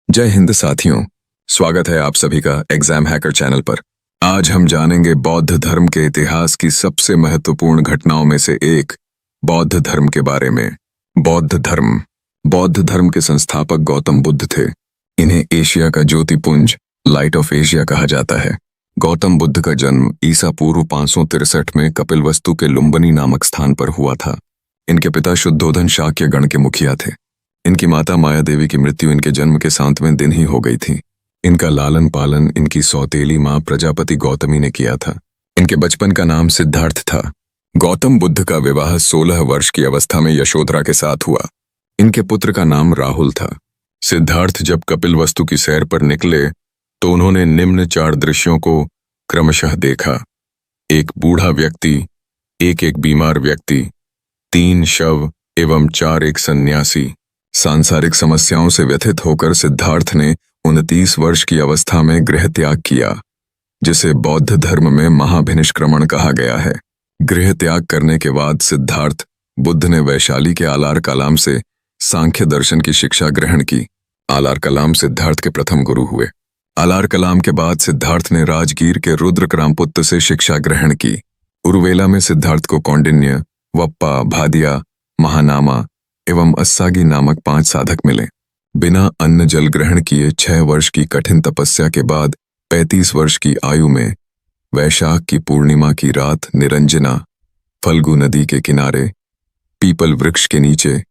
जय हिंद साथियों, स्वागत है आप सभी का एग्जाम हैकर चैनल पर। आज हम जानेंगे बौद्ध धर्म के इतिहास की सबसे महत्वपूर्ण घटनाओं में से एक, बौद्ध धर्म के बारे में। बौद्ध धर्म के संस्थापक गौतम बुद्ध थे। इन्हें एशिया का ज्योतिपुंज, लाइट ऑफ एशिया कहा जाता है। गौतम बुद्ध का जन्म ईसा पूर्व 563 में कपिलवस्तु के लुम्बिनी नामक स्थान पर हुआ था। इनके पिता शुद्धोधन शाक्य गण के मुखिया थे। इनकी माता माया देवी की मृत्यु इनके जन्म के 7वें दिन ही हो गई थी। इनका लालन पालन इनकी सौतेली मां प्रजापति गौतमी ने किया था। इनके बचपन का नाम सिद्धार्थ था। गौतम बुद्ध का विवाह 16 वर्ष की अवस्था में यशोधरा के साथ हुआ। इनके पुत्र का नाम राहुल था। सिद्धार्थ जब कपिलवस्तु की सैर पर निकले तो उन्होंने निम्न 4 दृश्यों को क्रमशः देखा। एक बूढ़ा व्यक्ति, एक बीमार व्यक्ति, 3 शव एवं 4 एक सन्यासी। सांसारिक समस्याओं से व्यथित होकर सिद्धार्थ ने 29 वर्ष की अवस्था में गृह त्याग किया, जिसे बौद्ध धर्म में महाभिनिष्क्रमण कहा गया है। गृह त्याग करने के बाद सिद्धार्थ बुद्ध ने वैशाली के आलार कलाम से सांख्य दर्शन की शिक्षा ग्रहण की। आलार कलाम सिद्धार्थ के प्रथम गुरु हुए। आलार कलाम के बाद सिद्धार्थ ने राजगीर के रुद्र क्रामपुत्र से शिक्षा ग्रहण की। उरुवेला में सिद्धार्थ को कौंडिन्य, वप्पा, भादिया, महानामा एवं अस्सागी नामक 5 साधक मिले। बिना अन्न जल ग्रहण किए 6 वर्ष की कठिन तपस्या के बाद 35 वर्ष की आयु में वैशाख की पूर्णिमा की रात निरंजना, फल्गु नदी के किनारे, पीपल वृक्ष के नीचे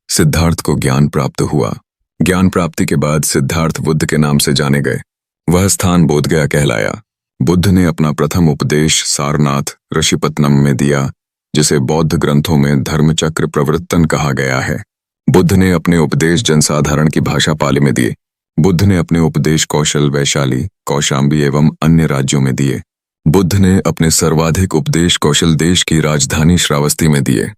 सिद्धार्थ को ज्ञान प्राप्त हुआ। ज्ञान प्राप्ति के बाद सिद्धार्थ बुद्ध के नाम से जाने गए। वह स्थान बोधगया कहलाया। बुद्ध ने अपना प्रथम उपदेश सारनाथ ऋषिपत्नम में दिया, जिसे बौद्ध ग्रंथों में धर्मचक्र प्रवृत्तन कहा गया है। बुद्ध ने अपने उपदेश जनसाधारण की भाषा पाली में दिए। बुद्ध ने अपने उपदेश कौशल, वैशाली, कौशाम्बी एवं अन्य राज्यों में दिए। बुद्ध ने अपने सर्वाधिक उपदेश कौशल देश की राजधानी श्रावस्ती में दिए।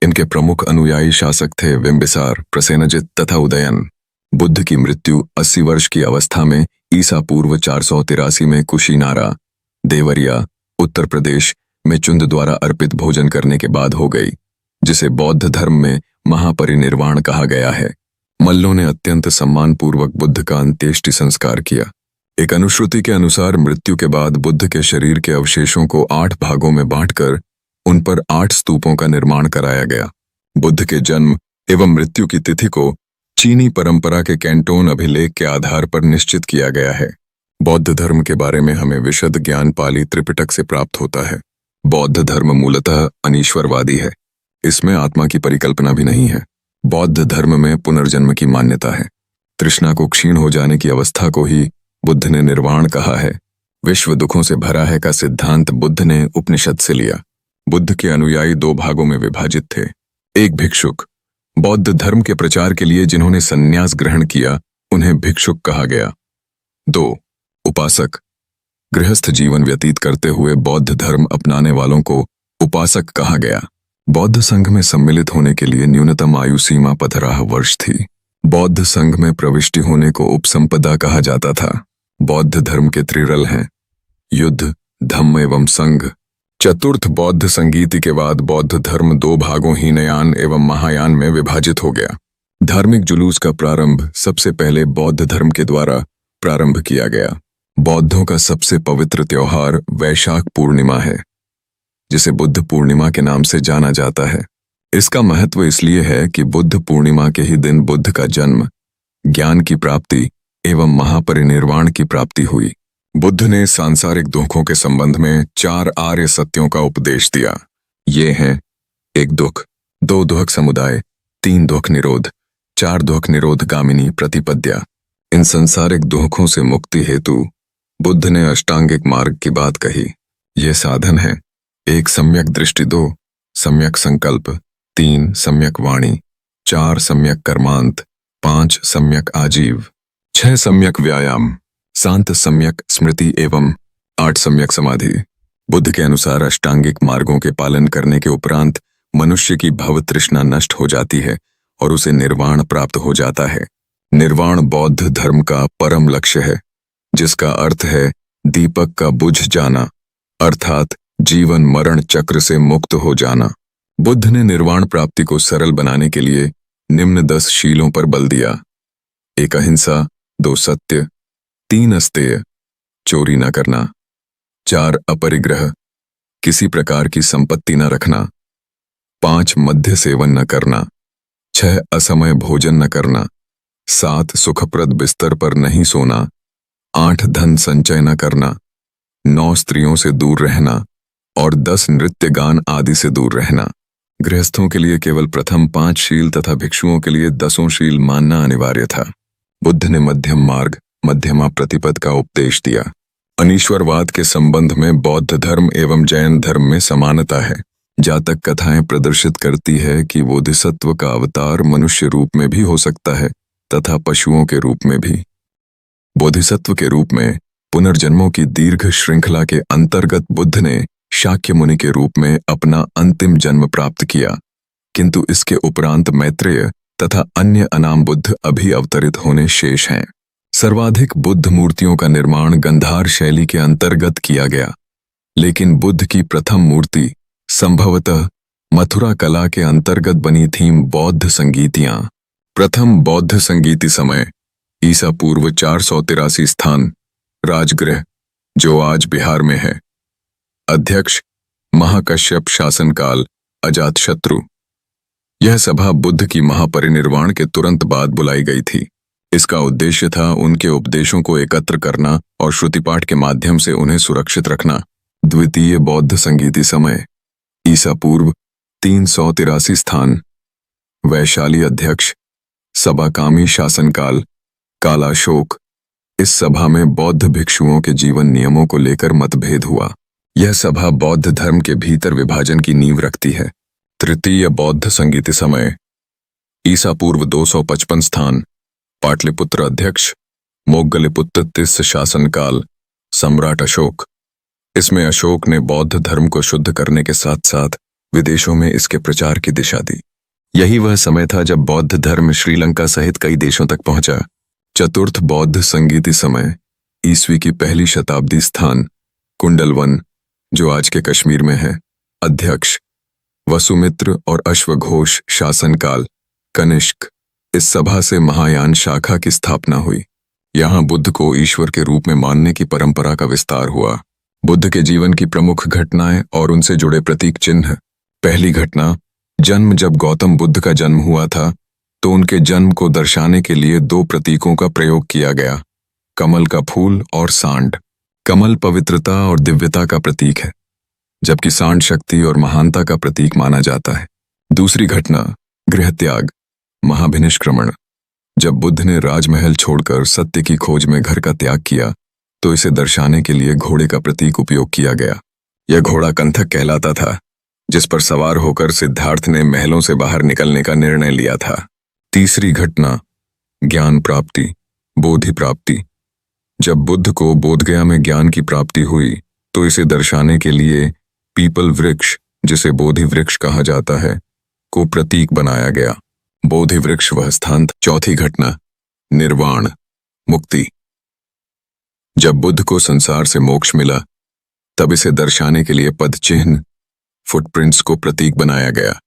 इनके प्रमुख अनुयायी शासक थे बिंबिसार, प्रसेनजित तथा उदयन। बुद्ध की मृत्यु 80 वर्ष की अवस्था में ईसा पूर्व 483 में कुशीनारा, देवरिया, उत्तर प्रदेश में चुंद द्वारा अर्पित भोजन करने के बाद हो गई, जिसे बौद्ध धर्म में महापरिनिर्वाण कहा गया है। मल्लों ने अत्यंत सम्मानपूर्वक बुद्ध का अंत्येष्टि संस्कार किया। एक अनुश्रुति के अनुसार मृत्यु के बाद बुद्ध के शरीर के अवशेषों को 8 भागों में बांटकर उन पर 8 स्तूपों का निर्माण कराया गया। बुद्ध के जन्म एवं मृत्यु की तिथि को चीनी परंपरा के कैंटोन अभिलेख के आधार पर निश्चित किया गया है। बौद्ध धर्म के बारे में हमें विशद ज्ञान पाली त्रिपिटक से प्राप्त होता है। बौद्ध धर्म मूलतः अनीश्वरवादी है। इसमें आत्मा की परिकल्पना भी नहीं है। बौद्ध धर्म में पुनर्जन्म की मान्यता है। तृष्णा को क्षीण हो जाने की अवस्था को ही बुद्ध ने निर्वाण कहा है। विश्व दुखों से भरा है का सिद्धांत बुद्ध ने उपनिषद से लिया। बुद्ध के अनुयायी 2 भागों में विभाजित थे। एक भिक्षुक, बौद्ध धर्म के प्रचार के लिए जिन्होंने संन्यास ग्रहण किया उन्हें भिक्षुक कहा गया। 2 उपासक, गृहस्थ जीवन व्यतीत करते हुए बौद्ध धर्म अपनाने वालों को उपासक कहा गया। बौद्ध संघ में सम्मिलित होने के लिए न्यूनतम आयु सीमा 15 वर्ष थी। बौद्ध संघ में प्रविष्टि होने को उपसंपदा कहा जाता था। बौद्ध धर्म के त्रिरल हैं, युद्ध, धम्म एवं संघ। चतुर्थ बौद्ध संगीति के बाद बौद्ध धर्म 2 भागों हीनयान एवं महायान में विभाजित हो गया। धार्मिक जुलूस का प्रारंभ सबसे पहले बौद्ध धर्म के द्वारा प्रारंभ किया गया। बौद्धों का सबसे पवित्र त्योहार वैशाख पूर्णिमा है, जिसे बुद्ध पूर्णिमा के नाम से जाना जाता है। इसका महत्व इसलिए है कि बुद्ध पूर्णिमा के ही दिन बुद्ध का जन्म, ज्ञान की प्राप्ति एवं महापरिनिर्वाण की प्राप्ति हुई। बुद्ध ने सांसारिक दुखों के संबंध में 4 आर्य सत्यों का उपदेश दिया। ये हैं 1 दुख, 2 दुख समुदाय, 3 दुख निरोध, 4 दुख निरोधगामिनी प्रतिपद्या। इन सांसारिक दुखों से मुक्ति हेतु बुद्ध ने अष्टांगिक मार्ग की बात कही। ये साधन है: 1 सम्यक दृष्टि, 2 सम्यक संकल्प, 3 सम्यक वाणी, 4 सम्यक कर्मांत, 5 सम्यक आजीव, 6 सम्यक व्यायाम, 7 सम्यक स्मृति एवं 8 सम्यक समाधि। बुद्ध के अनुसार अष्टांगिक मार्गों के पालन करने के उपरांत मनुष्य की भव तृष्णा नष्ट हो जाती है और उसे निर्वाण प्राप्त हो जाता है। निर्वाण बौद्ध धर्म का परम लक्ष्य है, जिसका अर्थ है दीपक का बुझ जाना, अर्थात जीवन मरण चक्र से मुक्त हो जाना। बुद्ध ने निर्वाण प्राप्ति को सरल बनाने के लिए निम्न 10 शीलों पर बल दिया: 1 अहिंसा, 2 सत्य, 3 अस्तेय, चोरी न करना, 4 अपरिग्रह, किसी प्रकार की संपत्ति न रखना, 5 मद्य सेवन न करना, 6 असमय भोजन न करना, 7 सुखप्रद बिस्तर पर नहीं सोना, 8 धन संचय न करना, 9 स्त्रियों से दूर रहना और 10 नृत्य गान आदि से दूर रहना। गृहस्थों के लिए केवल प्रथम 5 शील तथा भिक्षुओं के लिए 10 शील मानना अनिवार्य था। बुद्ध ने मध्यम मार्ग, मध्यमा प्रतिपद का उपदेश दिया। अनीश्वरवाद के संबंध में बौद्ध धर्म एवं जैन धर्म में समानता है। जातक कथाएं प्रदर्शित करती है कि बोधिसत्व का अवतार मनुष्य रूप में भी हो सकता है तथा पशुओं के रूप में भी। बोधिसत्व के रूप में पुनर्जन्मों की दीर्घ श्रृंखला के अंतर्गत बुद्ध ने शाक्य मुनि के रूप में अपना अंतिम जन्म प्राप्त किया, किंतु इसके उपरांत मैत्रेय तथा अन्य अनाम बुद्ध अभी अवतरित होने शेष हैं। सर्वाधिक बुद्ध मूर्तियों का निर्माण गंधार शैली के अंतर्गत किया गया, लेकिन बुद्ध की प्रथम मूर्ति संभवतः मथुरा कला के अंतर्गत बनी थीं बौद्ध संगीतियां। प्रथम बौद्ध संगीति समय ईसा पूर्व 483 स्थान, राजगृह जो आज बिहार में है। अध्यक्ष महाकश्यप शासनकाल, अजातशत्रु। यह सभा बुद्ध की महापरिनिर्वाण के तुरंत बाद बुलाई गई थी। इसका उद्देश्य था उनके उपदेशों को एकत्र करना और श्रुतिपाठ के माध्यम से उन्हें सुरक्षित रखना। द्वितीय बौद्ध संगीति समय ईसा पूर्व 383 स्थान, वैशाली अध्यक्ष सभाकामी शासनकाल, कालाशोक। इस सभा में बौद्ध भिक्षुओं के जीवन नियमों को लेकर मतभेद हुआ। यह सभा बौद्ध धर्म के भीतर विभाजन की नींव रखती है। तृतीय बौद्ध संगीति समय ईसा पूर्व 255 स्थान, पाटलिपुत्र अध्यक्ष मोग्गलिपुत्र तिस्स शासनकाल, सम्राट अशोक। इसमें अशोक ने बौद्ध धर्म को शुद्ध करने के साथ साथ विदेशों में इसके प्रचार की दिशा दी। यही वह समय था जब बौद्ध धर्म श्रीलंका सहित कई देशों तक पहुंचा। चतुर्थ बौद्ध संगीति समय ईस्वी की पहली शताब्दी स्थान, कुंडलवन जो आज के कश्मीर में है, अध्यक्ष वसुमित्र और अश्वघोष शासनकाल, कनिष्क। इस सभा से महायान शाखा की स्थापना हुई। यहाँ बुद्ध को ईश्वर के रूप में मानने की परंपरा का विस्तार हुआ। बुद्ध के जीवन की प्रमुख घटनाएं और उनसे जुड़े प्रतीक चिन्ह। पहली घटना, जन्म। जब गौतम बुद्ध का जन्म हुआ था तो उनके जन्म को दर्शाने के लिए 2 प्रतीकों का प्रयोग किया गया, कमल का फूल और सांड। कमल पवित्रता और दिव्यता का प्रतीक है, जबकि सांड शक्ति और महानता का प्रतीक माना जाता है। दूसरी घटना, गृह त्याग, महाभिनिष्क्रमण। जब बुद्ध ने राजमहल छोड़कर सत्य की खोज में घर का त्याग किया तो इसे दर्शाने के लिए घोड़े का प्रतीक उपयोग किया गया। यह घोड़ा कंथक कहलाता था, जिस पर सवार होकर सिद्धार्थ ने महलों से बाहर निकलने का निर्णय लिया था। तीसरी घटना, ज्ञान प्राप्ति, बोधि प्राप्ति। जब बुद्ध को बोधगया में ज्ञान की प्राप्ति हुई तो इसे दर्शाने के लिए पीपल वृक्ष, जिसे बोधि वृक्ष कहा जाता है, को प्रतीक बनाया गया। बोधि वृक्ष वह स्थान। चौथी घटना, निर्वाण, मुक्ति। जब बुद्ध को संसार से मोक्ष मिला तब इसे दर्शाने के लिए पद चिन्ह, फुटप्रिंट्स को प्रतीक बनाया गया।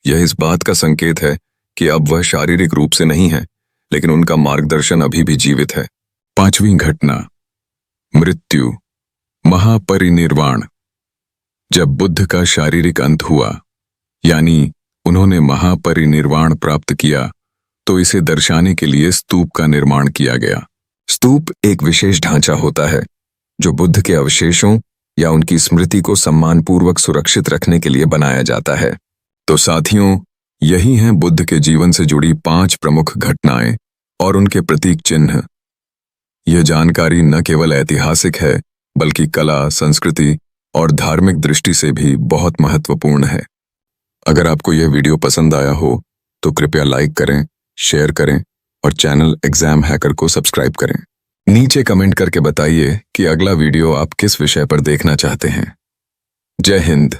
यह इस बात का संकेत है कि अब वह शारीरिक रूप से नहीं है, लेकिन उनका मार्गदर्शन अभी भी जीवित है। पांचवीं घटना, मृत्यु, महापरिनिर्वाण। जब बुद्ध का शारीरिक अंत हुआ, यानी उन्होंने महापरिनिर्वाण प्राप्त किया, तो इसे दर्शाने के लिए स्तूप का निर्माण किया गया। स्तूप एक विशेष ढांचा होता है जो बुद्ध के अवशेषों या उनकी स्मृति को सम्मानपूर्वक सुरक्षित रखने के लिए बनाया जाता है। तो साथियों, यही हैं बुद्ध के जीवन से जुड़ी 5 प्रमुख घटनाएं और उनके प्रतीक चिन्ह। यह जानकारी न केवल ऐतिहासिक है, बल्कि कला, संस्कृति और धार्मिक दृष्टि से भी बहुत महत्वपूर्ण है। अगर आपको यह वीडियो पसंद आया हो तो कृपया लाइक करें, शेयर करें और चैनल एग्जाम हैकर को सब्सक्राइब करें। नीचे कमेंट करके बताइए कि अगला वीडियो आप किस विषय पर देखना चाहते हैं। जय हिंद।